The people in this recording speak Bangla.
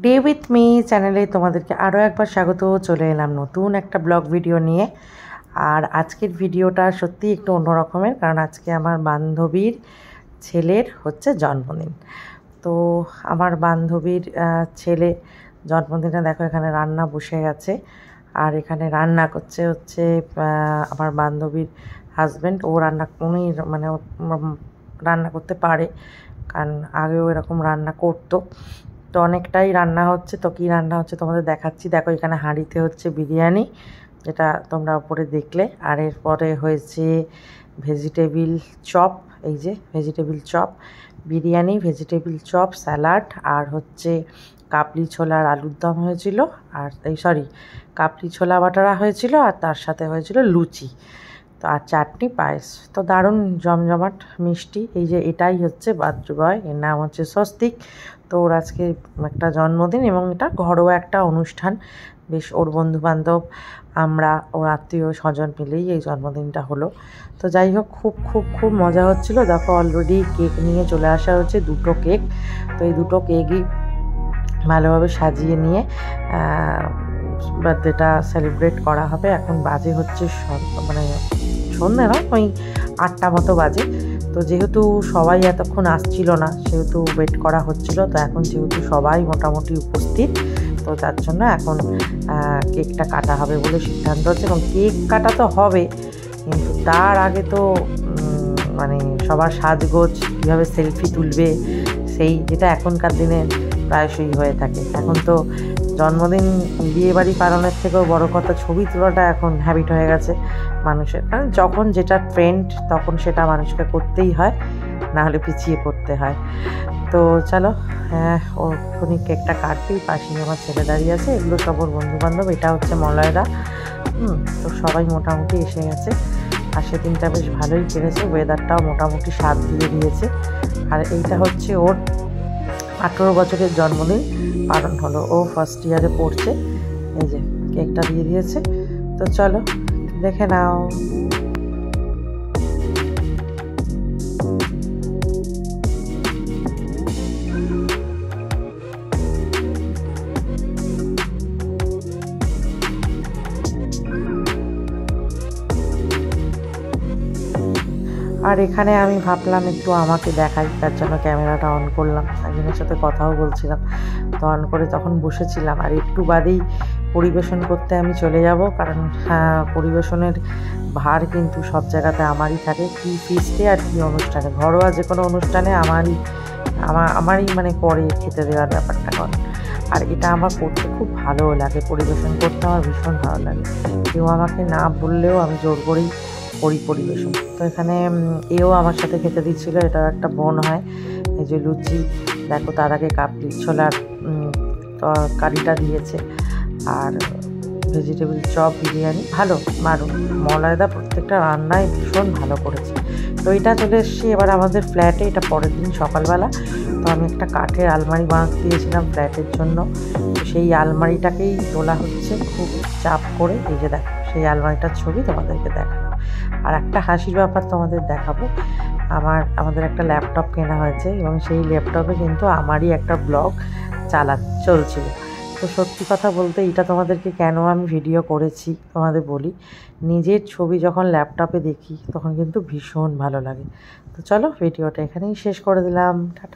ডে উইথ মি চ্যানেলে তোমাদেরকে আরও একবার স্বাগত। চলে এলাম নতুন একটা ব্লগ ভিডিও নিয়ে। আর আজকের ভিডিওটা সত্যিই একটু অন্যরকমের, কারণ আজকে আমার বান্ধবীর ছেলের হচ্ছে জন্মদিন। তো আমার বান্ধবীর ছেলে জন্মদিনে দেখো এখানে রান্না বসে গেছে। আর এখানে রান্না করছে হচ্ছে আমার বান্ধবীর হাজব্যান্ড। ও উনি মানে রান্না করতে পারে, কারণ আগেও এরকম রান্না করতো। তো অনেকটাই রান্না হচ্ছে। তো কী রান্না হচ্ছে তোমাদের দেখাচ্ছি। দেখো এখানে হাঁড়িতে হচ্ছে বিরিয়ানি, যেটা তোমরা উপরে দেখলে। আর এরপরে হয়েছে ভেজিটেবিল চপ, এই যে vegetable chop, biryani, vegetable chop, salad, আর হচ্ছে কাবলি ছোলার আলুর দম হয়েছিল, আর কাবলি ছোলা বাটারা হয়েছিল, আর তার সাথে হয়েছিল লুচি, তো আর চাটনি, পায়েস। তো দারুণ জমজমাট মিষ্টি। এই যে এটাই হচ্ছে বার্থডে বয়, এর নাম হচ্ছে স্বস্তিক। তো ওর আজকে একটা জন্মদিন এবং এটা ঘরোয়া একটা অনুষ্ঠান। বেশ ওর বন্ধুবান্ধব, আমরা, ওর আত্মীয় স্বজন মিলেই এই জন্মদিনটা হলো। তো যাই হোক, খুব খুব খুব মজা হচ্ছিলো। দেখো অলরেডি কেক নিয়ে চলে আসা হচ্ছে, 2টো কেক। তো এই 2টো কেকই ভালোভাবে সাজিয়ে নিয়ে বার্থডেটা সেলিব্রেট করা হবে। এখন বাজে হচ্ছে মানে সন্ধ্যে না, ওই 8টা মতো বাজে। তো যেহেতু সবাই এতক্ষণ আসছিল না, সেহেতু ওয়েট করা হচ্ছিল। তো এখন যেহেতু সবাই মোটামুটি উপস্থিত, তো তার জন্য এখন কেকটা কাটা হবে বলে সিদ্ধান্ত হচ্ছে। এবং কেক কাটা তো হবে, কিন্তু তার আগে তো মানে সবার সাজগোজ, কীভাবে সেলফি তুলবে, সেই যেটা এখনকার দিনে প্রায়শই হয়ে থাকে। এখন তো জন্মদিন বিয়েবাড়ি পালনের থেকেও বড় কথা, ছবি তোলাটা এখন হ্যাবিট হয়ে গেছে মানুষের। কারণ যখন যেটা ট্রেন্ড তখন সেটা মানুষকে করতেই হয়, না হলে পিছিয়ে পড়তে হয়। তো চলো, ওখানে কেকটা কাটবেই, পাশেই আমার ছেলে দাঁড়িয়ে আছে। এগুলো সব ওর বন্ধুবান্ধব। এটা হচ্ছে মলয়রা। তো সবাই মোটামুটি এসে গেছে। আর সেদিনটা বেশ ভালোই কেটেছে, ওয়েদারটাও মোটামুটি স্বাদ দিয়ে দিয়েছে। আর এইটা হচ্ছে ওর 18 বছরের জন্মদিন পালন হলো। ও ফার্স্ট ইয়ারে পড়ছে। এই যে কেকটা দিয়ে দিয়েছে। তো চলো দেখে নাও। আর এখানে আমি ভাবলাম একটু আমাকে দেখাই, তার জন্য ক্যামেরাটা অন করলাম। একজনের সাথে কথাও বলছিলাম, তো অন করে তখন বসেছিলাম। আর একটু বাদেই পরিবেশন করতে আমি চলে যাব, কারণ পরিবেশনের ভার কিন্তু সব জায়গাতে আমারই থাকে। কী ফিস্টে আর কী অনুষ্ঠানে, ঘরোয়া যে কোনো অনুষ্ঠানে আমারই মানে পরে খেতে দেওয়ার ব্যাপারটা করেন। আর এটা আমার করতে খুব ভালোও লাগে, পরিবেশন করতে আমার ভীষণ ভালো লাগে। কেউ আমাকে না বললেও আমি জোর করেই করি পরিবেশন। তো এখানে এও আমার সাথে খেতে দিচ্ছিল, এটার একটা বোন হয়। এই যে লুচি, দেখো তার আগে কাবলি ছোলার কারিটা দিয়েছে, আর ভেজিটেবিল চপ, বিরিয়ানি। ভালো মারুন, মলয়দা প্রত্যেকটা রান্নায় ভীষণ ভালো করেছে। তো এটা চলে এসেছি এবার আমাদের ফ্ল্যাটে। এটা পরের দিন সকালবেলা। তো আমি একটা কাঠের আলমারি বানাতে দিয়েছিলাম ফ্ল্যাটের জন্য, তো সেই আলমারিটাকেই তোলা হচ্ছে খুব চাপ করে। এই যে দেখো সেই আলমারিটার ছবি তোমাদেরকে দেখালাম। আর একটা হাসির ব্যাপার তোমাদের দেখাবো। আমাদের একটা ল্যাপটপ কেনা হয়েছে, এবং সেই ল্যাপটপে কিন্তু আমারই একটা ব্লগ চলছিল। তো সত্যি কথা বলতে এটা তোমাদেরকে কেন আমি ভিডিও করেছি তোমাদের বলি। নিজের ছবি যখন ল্যাপটপে দেখি তখন কিন্তু ভীষণ ভালো লাগে। তো চলো ভিডিওটা এখানেই শেষ করে দিলাম। টাটা।